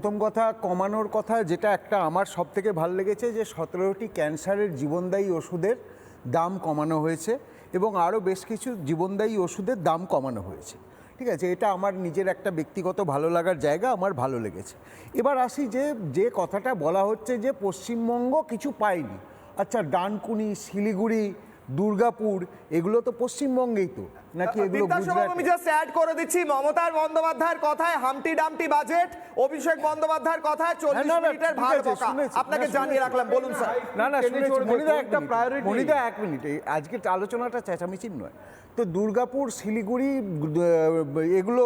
প্রথম কথা কমানোর কথা যেটা একটা আমার সবথেকে ভালো লেগেছে যে 17টি ক্যান্সারের জীবনদায়ী ওষুধের দাম কমানো হয়েছে এবং আরও বেশ কিছু জীবনদায়ী ওষুধের দাম কমানো হয়েছে। ঠিক আছে, এটা আমার নিজের একটা ব্যক্তিগত ভালো লাগার জায়গা, আমার ভালো লেগেছে। এবার আসি যে কথাটা বলা হচ্ছে যে পশ্চিমবঙ্গ কিছু পায়নি। আচ্ছা, ডানকুনি, শিলিগুড়ি, দুর্গাপুর এগুলো তো পশ্চিমবঙ্গেই তো, নাকি এগুলো গুজরাট? আমি জাস্ট অ্যাড করে দিচ্ছি, মমতা বন্দ্যোপাধ্যায়ের কথায় হামটি ডামটি বাজেট, অভিষেক বন্দ্যোপাধ্যায়ের কথায় 40 মিনিটের ভাগ বকা। আপনাকে জানিয়ে রাখলাম, বলুন স্যার। না শুনেছি মনিদা, একটা প্রায়োরিটি। মনিদা এক মিনিট, আজকের আলোচনাটা চেঁচামেচির নয় তো। দুর্গাপুর, শিলিগুড়ি, এগুলো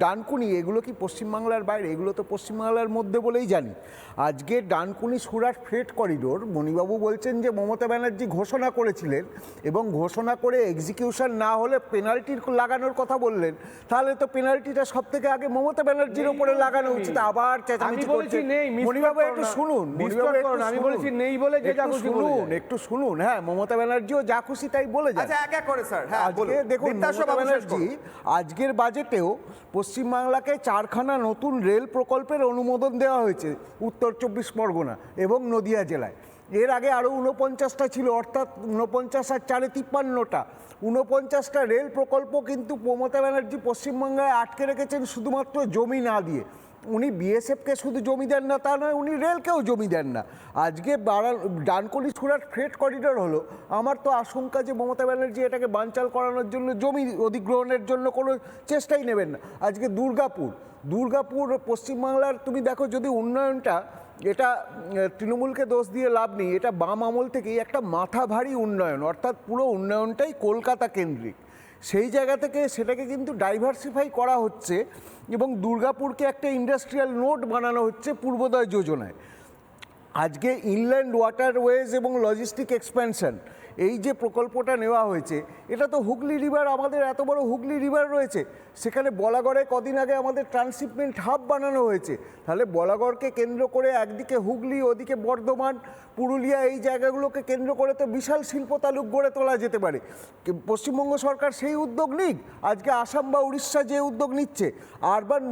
ডানকুনি, এগুলো কি পশ্চিমবাংলার বাইরে? এগুলো তো পশ্চিমবাংলার মধ্যে বলেই জানি। আজকে ডানকুনি সুরাট ফ্রেট করিডোর মণিবাবু বলছেন যে মমতা ব্যানার্জি ঘোষণা করেছিলেন এবং ঘোষণা করে এক্সিকিউশন না হলে পেনাল্টি লাগানোর কথা বললেন। তাহলে তো পেনাল্টিটা সব থেকে আগে মমতা ব্যানার্জির উপরে লাগানো উচিত। আবার চেঁচামেচি করছেন মণিবাবু, একটু শুনুন। আমি বলেছি নেই বলে যে যা খুশি বলুন, একটু শুনুন। হ্যাঁ, মমতা ব্যানার্জিও যা খুশি তাই বলে যায়। আচ্ছা, এক এক করে স্যার। হ্যাঁ, আজকে দেখুন, মমতা ব্যানার্জি আজকের বাজেটেও পশ্চিমবাংলাকে 4খানা নতুন রেল প্রকল্পের অনুমোদন দেওয়া হয়েছে উত্তর 24 পরগনা এবং নদিয়া জেলায়। এর আগে আরও 49টা ছিল, অর্থাৎ 49 আর 4 53টা। 49টা রেল প্রকল্প কিন্তু মমতা ব্যানার্জি পশ্চিমবঙ্গে আটকে রেখেছেন শুধুমাত্র জমি না দিয়ে। উনি বিএসএফকে শুধু জমি দেন না তা নয়, উনি রেলকেও জমি দেন না। আজকে ডানকুনি সুরাট ফ্রেট করিডোর হলো, আমার তো আশঙ্কা যে মমতা ব্যানার্জি এটাকে বানচাল করানোর জন্য জমি অধিগ্রহণের জন্য কোনো চেষ্টাই নেবেন না। আজকে দুর্গাপুর পশ্চিমবাংলার তুমি দেখো, যদি উন্নয়নটা, এটা তৃণমূলকে দোষ দিয়ে লাভ নেই, এটা বাম আমল থেকেই একটা মাথা ভারী উন্নয়ন, অর্থাৎ পুরো উন্নয়নটাই কলকাতা কেন্দ্রিক। সেই জায়গা থেকে সেটাকে কিন্তু ডাইভার্সিফাই করা হচ্ছে এবং দুর্গাপুরকে একটা ইন্ডাস্ট্রিয়াল নোড বানানো হচ্ছে পূর্বোদয় যোজনায়। আজকে ইনল্যান্ড ওয়াটারওয়েজ এবং লজিস্টিক এক্সপ্যানশন, এই যে প্রকল্পটা নেওয়া হয়েছে, এটা তো হুগলি রিভার, আমাদের এত বড় হুগলি রিভার রয়েছে, সেখানে বলাগড়ে কদিন আগে আমাদের ট্রান্সশিপমেন্ট হাব বানানো হয়েছে। তাহলে বলাগড়কে কেন্দ্র করে একদিকে হুগলি, ওদিকে বর্ধমান, পুরুলিয়া, এই জায়গাগুলোকে কেন্দ্র করে তো বিশাল শিল্প তালুক গড়ে তোলা যেতে পারে। পশ্চিমবঙ্গ সরকার সেই উদ্যোগ নিক। আজকে আসাম বা উড়িষ্যা যে উদ্যোগ নিচ্ছে, আরবান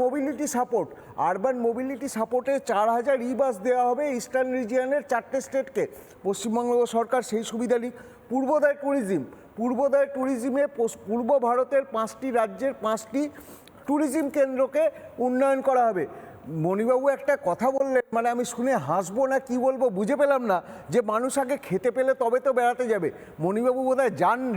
মোবিলিটি সাপোর্টে 4000 বাস দেওয়া হবে ইস্টার্ন রিজিয়নের 4টে স্টেটকে। পশ্চিমবঙ্গ সরকার সেই সুবিধা নিক। পূর্বোদয় ট্যুরিজমে পূর্ব ভারতের 5টি রাজ্যের 5টি ট্যুরিজম কেন্দ্রকে উন্নয়ন করা হবে। মণিবাবু একটা কথা বললেন, মানে আমি শুনে হাসবো না কি বলবো বুঝে পেলাম না, যে মানুষ আগে খেতে পেলে তবে তো বেড়াতে যাবে। মণিবাবু বোধহয়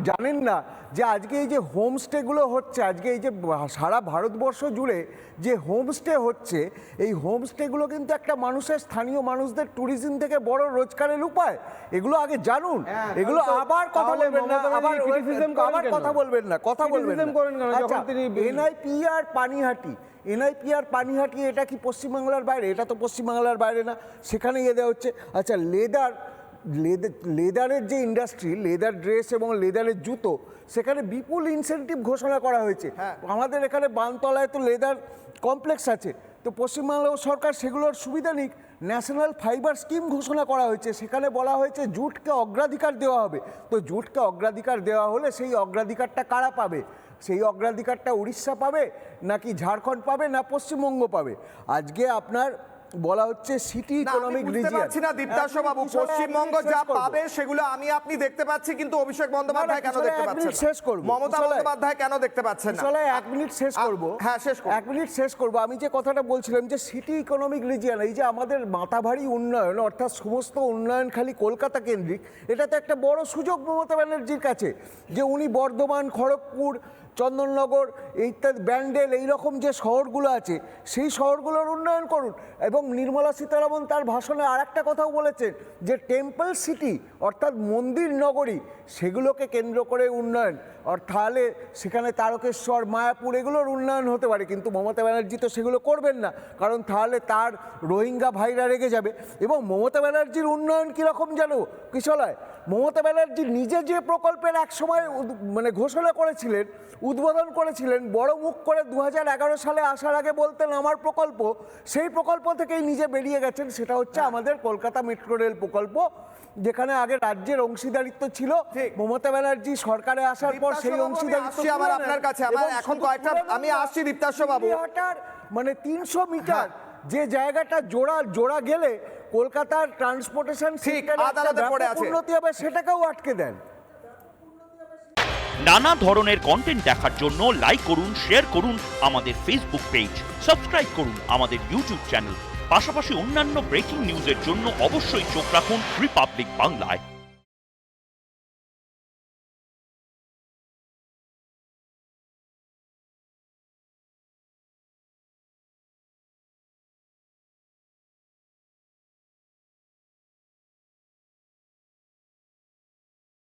জানেন না যে আজকে এই যে হোমস্টেগুলো হচ্ছে, আজকে এই যে সারা ভারতবর্ষ জুড়ে যে হোমস্টে হচ্ছে, এই হোমস্টেগুলো কিন্তু একটা মানুষের, স্থানীয় মানুষদের ট্যুরিজম থেকে বড় রোজগারের উপায়। এগুলো আগে জানুন। এগুলো আবার কথা বলবেন না, এনআইপিআর পানিহাটি এটা কি পশ্চিমবাংলার বাইরে? এটা তো পশ্চিমবাংলার বাইরে না, সেখানে দেওয়া হচ্ছে। আচ্ছা, লেদারের যে ইন্ডাস্ট্রি, লেদার ড্রেস এবং লেদারের জুতো, সেখানে বিপুল ইনসেনটিভ ঘোষণা করা হয়েছে। আমাদের এখানে বানতলায় তো লেদার কমপ্লেক্স আছে, তো পশ্চিমবাংলা সরকার সেগুলোর সুবিধা নিক। ন্যাশনাল ফাইবার স্কিম ঘোষণা করা হয়েছে, সেখানে বলা হয়েছে জুটকে অগ্রাধিকার দেওয়া হবে। তো জুটকে অগ্রাধিকার দেওয়া হলে সেই অগ্রাধিকারটা কারা পাবে? সেই অগ্রাধিকারটা উড়িষ্যা পাবে, নাকি ঝাড়খণ্ড পাবে, না পশ্চিমবঙ্গ পাবে? আজকে আপনার বলা হচ্ছে সিটি ইকোনমিক রিজিয়ন। না দীপ্তাংশু বাবু, পশ্চিমবঙ্গ যা পাবে সেগুলো আপনি দেখতে পাচ্ছি, কিন্তু অভিষেক বন্দ্যোপাধ্যায় কেন দেখতে পাচ্ছেন? শেষ করব। মমতা বন্দ্যোপাধ্যায় কেন দেখতে পাচ্ছেন না? 1 মিনিট শেষ করব। হ্যাঁ, শেষ করব। 1 মিনিট শেষ করব। আমি যে কথাটা বলছিলাম যে সিটি ইকোনমিক রিজিয়ন, এই যে আমাদের মাথাভারী উন্নয়ন, অর্থাৎ সমস্ত উন্নয়ন খালি কলকাতা কেন্দ্রিক, এটা তো একটা বড় সুযোগ মমতা ব্যানার্জির কাছে, যে উনি বর্ধমান, খড়গপুর, চন্দননগর ইত্যাদি, ব্যান্ডেল, এইরকম যে শহরগুলো আছে সেই শহরগুলোর উন্নয়ন করুন। এবং নির্মলা সীতারামন তার ভাষণে আর একটা কথাও বলেছেন যে টেম্পল সিটি, অর্থাৎ মন্দির নগরী, সেগুলোকে কেন্দ্র করে উন্নয়ন, তাহলে সেখানে তারকেশ্বর, মায়াপুর, এগুলোর উন্নয়ন হতে পারে। কিন্তু মমতা ব্যানার্জি তো সেগুলো করবেন না, কারণ তাহলে তার রোহিঙ্গা ভাইরা রেগে যাবে। এবং মমতা ব্যানার্জির উন্নয়ন কীরকম জানো কিশলয়? মমতা ব্যানার্জি নিজে যে প্রকল্পের একসময় ঘোষণা করেছিলেন, উদ্বোধন করেছিলেন, বড় মুখ করে 2011 সালে আসার আগে বলতেন আমার প্রকল্প, সেই প্রকল্প থেকেই নিজে বেরিয়ে গেছেন। সেটা হচ্ছে আমাদের কলকাতা মেট্রো রেল প্রকল্প, যেখানে আগে রাজ্যের অংশীদারিত্ব ছিল। মমতা ব্যানার্জি সরকারে আসার পর সেই অংশীদারিত্ব আপনার কাছে। আমার এখন কয়েকটা, আমি আসছি দীপ্তাংশু বাবু। 300 মিটার যে জায়গাটা জোড়া গেলে কলকাতার ট্রান্সপোর্টেশন ঠিক, আদালতে পড়ে আছে। উন্নতি হবে, সেটাকেও আটকে দেন। নানা ধরনের কন্টেন্ট দেখার জন্য লাইক করুন, শেয়ার করুন আমাদের ফেসবুক পেজ, সাবস্ক্রাইব করুন আমাদের ইউটিউব চ্যানেল। পাশাপাশি অন্যান্য ব্রেকিং নিউজের জন্য অবশ্যই চোখ রাখুন রিপাবলিক বাংলায়।